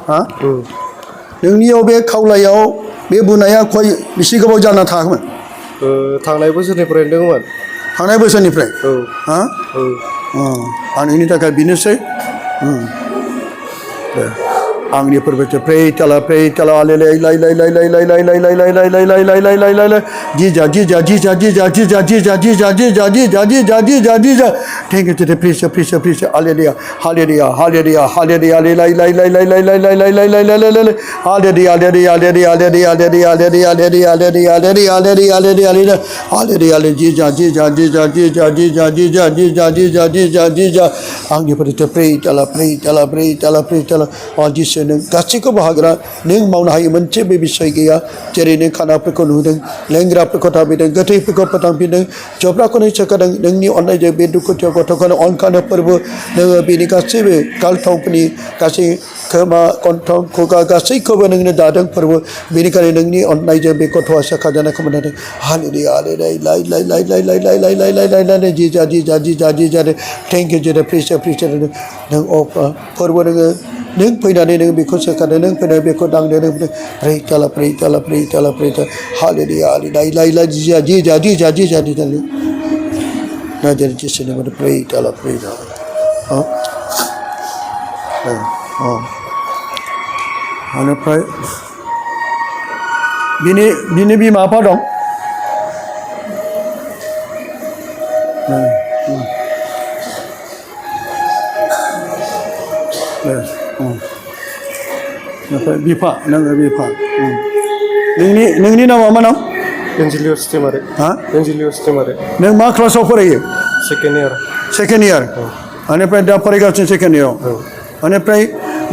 हा नोंनियाव बे खावलायाव बे बुनाया खय बेसे गोबाव जाना थाङोमोन थांनाय बोसोरनिफ्रायनो दङमोन थांनाय बोसोरनिफ्राय हा आं नोंनि थाखाय बिनोसै आंनि फोरबोखौ प्रे तला आले लै लै लै लै लै लै लै लै लै लै लै लै लै लै लै लै लै लै जी जा थैंक यू तेरे प्लीज हालेलुया हालेलुया हालेलुया हालेलुया लै लै लै लै लै लै लै लै लै लै लै लै लै लै हालेलुया हालेलुया हालेलुया हालेलुया हालेलुया हालेलुया हालेलुया हालेलुया हालेलुया हालेलुया जी आंनि फोरबोखौ प्रे तला जिसु नों गासैखौबो हाग्रा नों मावनो हायो मोनसे बे बिसय गैया जेरै नों खानाफोरखौ नुदों लेंग्राफोरखौ थाबैदों गोथैफोरखौ फोथांफिनदों जब्राखौ नों सोखादों नोंनि अननायजों बे दुखुथिया गथ'खौनो अनखानो फोरबो नोङो बेनि गासैबो गालथावफोरनि गासै खोमा गन्थं खुगा गासैखौबो नोंनो दादों फोरबो बेनिखायनो नोंनि अननायजों बे गथ'आ सोखाजानायखौ मोनदों हालेलुया हालेलुया लाइ लाइ लाइ लाइ लाइ लाइ लाइ लाइ लाइ लाइ लाइ जी जा थेंक यू जेरै प्रिस नों फोरबो नों फैनानै नों बेखौ सोखादों नों फैनानै बेखौ दांदों नों प्रे तला हालेलुया लाइ लाइ लाइ जी जा ना जेरै जिसुनि मोन प्रे तला बेनिफ्राय बिनि बिमा बिफा दं ओमफ्राय बिफा नोङो बिफा नोंनि नामा मा नाम एन्जिलियस टिमारे हा एन्जिलियस टिमारे नों मा क्लासाव फरायो सेकेन्ड इयार बेनिफ्राय दा फरायगासिनो सेकेन्ड इयाराव बेनिफ्राय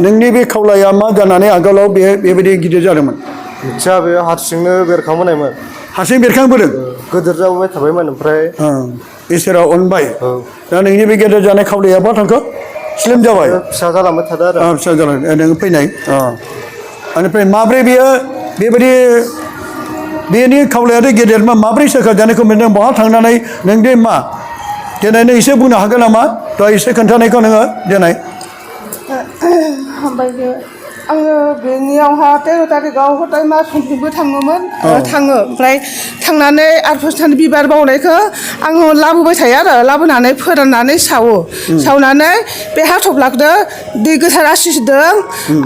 नोंनि बे खावलाया मा जानानै आगोलाव बेबायदि गिदिर जादोंमोन मिथिया बे हारसिंनो बेरखांबोनायमोन हारसिं बेरखांबोदों गोदोर जाबोबाय थाबायमोन ओमफ्राय इसोरा अनबाय दा नोंनि बे गेदेर जानाय खावलाया मा थांखो स्लिम जाबाय फिसा जालांबाय थादों आरो फिसा जालांबाय नों फैनाय बेनिफ्राय माब्रै बियो बेबायदि बेनि खावलायाथ' गेदेरमा माब्रै सोखाजानायखौ मोनदों बहा थांनानै नों दे मा दिनै नों एसे बुंनो हागोन नामा दा एसे खोन्थानायखौ नोङो देनाय आङो बेनियावहा 13 तारिखआव हदाय मा समथिंबो थाङोमोन थाङो ओमफ्राय थांनानै आरो फुस्थानि बिबार बावनायखौ आङो लाबोबाय थायो आरो लाबोनानै फोराननानै सावनानै बे हाथफ्लाखौ दै गोथार आसिसदों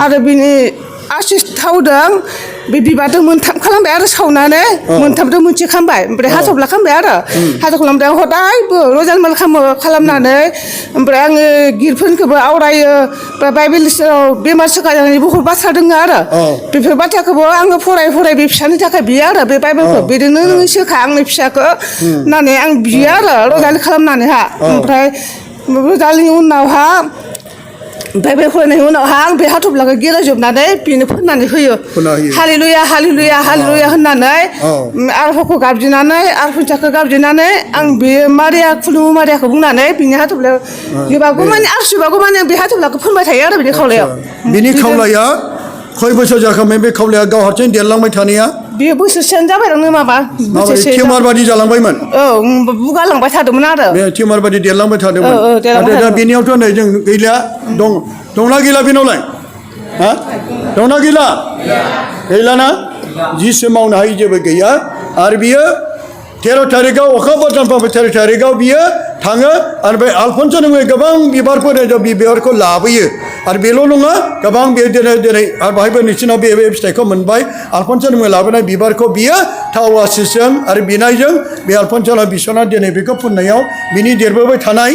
आरो बिनि आसिस थावदों बे बिबारजों मोनथाम खालामबाय आरो सावनानै मोनथामजों मोनसे खालामबाय ओमफ्राय हाथफ्ला खालामबाय आरो हाथफ्ला खालामदों हदायबो रजालमाल खालामनानै ओमफ्राय आङो गिरफोरखौबो आवरायो बाइबेल बेमार सोखाजानाय बहुद बाथ्रा दङ आरो बेफोर बाथ्राखौबो आङो फराय बे फिसानि थाखाय बियो आरो बे बाइबेलखौ बिदिनो नों सोखा आंनि फिसाखौ होननानै आं बियो आरो रजाल खालामनानैहा ओमफ्राय रजालनि उनावहा बाइबेल फरायनायनि उनावहा आं बे हाथफ्लाखौ गिरायजोबनानै बेनो फोननानै होयो हालेलुया हालेलुया हालेलुया होननानै आरफोरखौ गाबज्रिनानै आर फैसाखौ गाबज्रिनानै आं बे मारिया खुलुमु मारियाखौ बुंनानै बिनि हाथफ्लायाव जोबागौ माने आरसिबागौ माने बे हाथफ्लाखौ फोनबाय थायो आरो बिनि खावलायाव बिनि खावलाया खय बोसोर जाखांबाय बे खावलाया गाव हारसिं देरलांबाय थानाया बे बोसोरसेयानो जाबाय नों माबा बोसोरसे टिउमार बादि जालांबायमोन बुगालांबाय थादोंमोन आरो बे टिउमार बादि देरलांबाय थादोंमोन नाथाय दा बेनियावथ' नै जों गैला दंना गैला बेनावलाय हा दंना गैला गैलाना जिसु मावनो हायि जेबो गैया आरो बियो 13 तारिखआव अखा बादानफ्राबो 13 तारिखआव बियो थाङो आरो बे आलफनसो नोङो गोबां बिबारफोर बिबारखौ लाबोयो आरो बेल' नङा गोबां बे दिनै आरो बाहायबो नोंसिनाव बे फिथाइखौ मोनबाय आलफनसो नोङो लाबोनाय बिबारखौ बियो थाव आसिसजों आरो बिनायजों बे आलफनसोला बिसना दिनै बेखौ फुननायाव बिनि देरबोबाय थानाय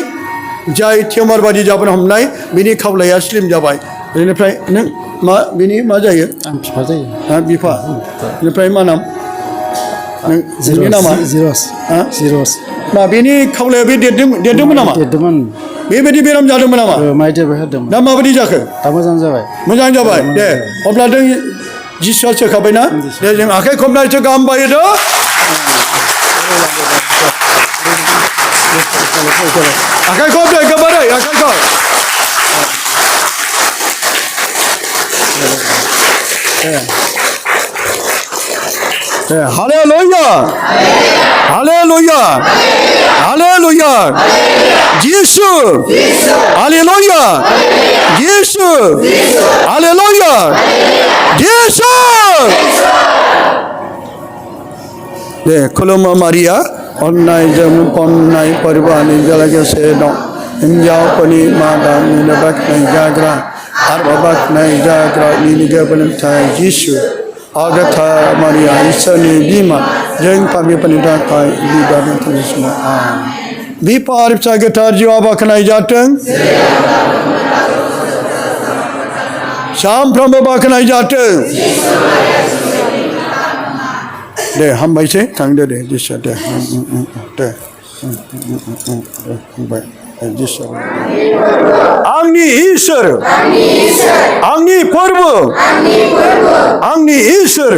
जाय टिउमार बादि जाबोनो हमनाय बिनि खावलाया स्लिम जाबाय बेनिफ्राय नों मा बिनि मा जायो आं बिफा जायो बिफा बेनिफ्राय मा नाम नोंनि नामा जिरस मा बेनि खावलाया बे देरदोंमोन नामा देरदोंमोन बेबायदि बेराम जादोंमोन नामा माइदेरबाय होदोंमोन दा माबायदि जाखो दा मोजां जाबाय दे अब्ला जों जिसुआ सोखाबायना दे जों आखाइ खबनायसो गाहाम बायो आखाइ खब दे गोबारै आखाइ खब हालेलुया हालेलुया हालेलुया 할렐루야. 예수. 할렐루야. 예수. 할렐루야. 예수. 네, 콜로마 마리아 온나이 점 온나이 परिवानी जलगे से दो इंजाओ पनी मादा नीने बक नहीं जागरा आरबा बक नहीं जागरा नीने के बन था यीशु आगथा मारिया ईसनी बीमा जंग पामी पनिदा काय लीडर ने तनिसमा आ बी पारिप सागतार जवाब नहीं जातंग शाम प्रभु बक नहीं जातंग दे हम भाई से थंग दे जिससे दे दे जिससे आंगनी ईश्वर आंगनी पर्व आंगनी ईश्वर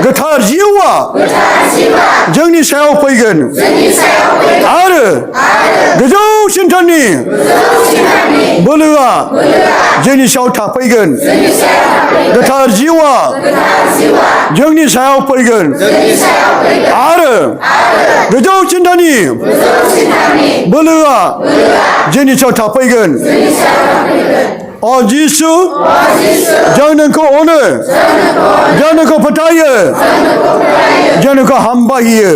गथार जिउआ जोंनि सायाव फैगोन आरो गोजौ सिन्थानि बोलोआ जोंनि सायाव थाफैगोन गथार जिउआ जोंनि सायाव फैगोन आरो गोजौ सिन्थानि बोलोआ जोंनि सायाव थाफैगोन अ जिसु जों नोंखौ अनो जों नोंखौ फोथायो जों नोंखौ हामबायो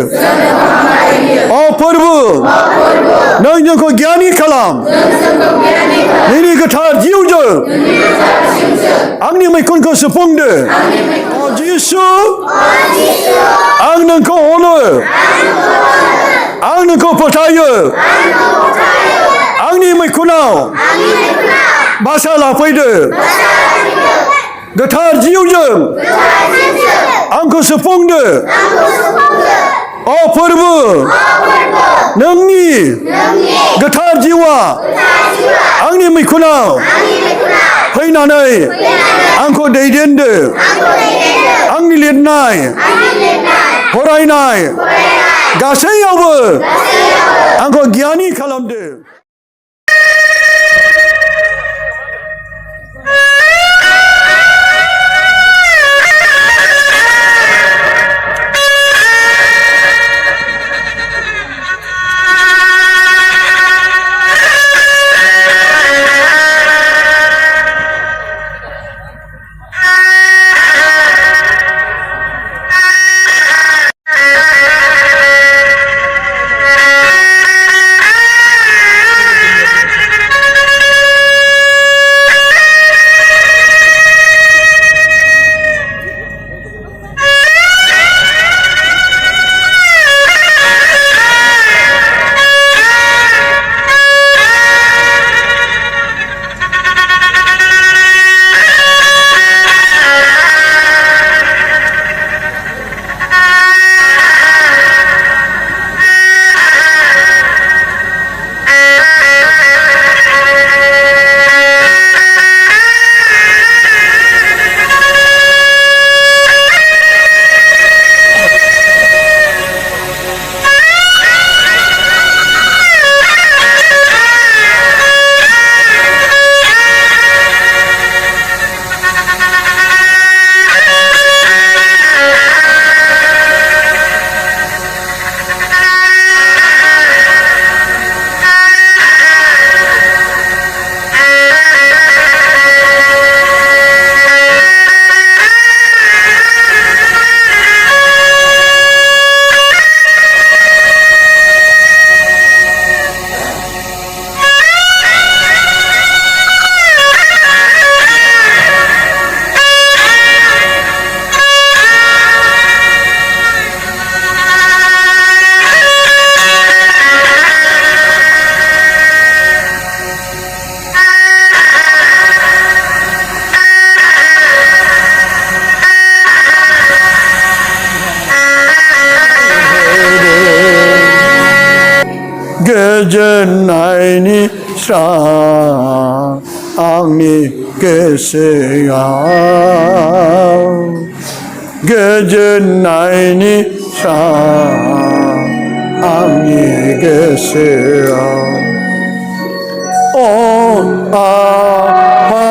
अ फोरबो नों जोंखौ गियानि खालाम नोंनि गोथार जिउजों आंनि मैखुनखौ सुफुंदो अ जिसु आं नोंखौ अनो आं नोंखौ फोथायो आंनि मैखुनाव बासा लाफैदो गोथार जिउजों आंखौ सुफुंदो अ फोरबो नोंनि गोथार जिउआ आंनि मैखुनाव फैनानै आंखौ दैदेनदो आंनि लिरनाय फरायनाय गासैयावबो आंखौ गियानि खालामदो गोजोननायनि सान आंनि गोसोआव गोजोननायनि सान आंनि गोसोआव अ आफा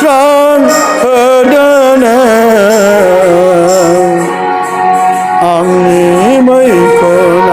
सान होदों आंनि मैखुन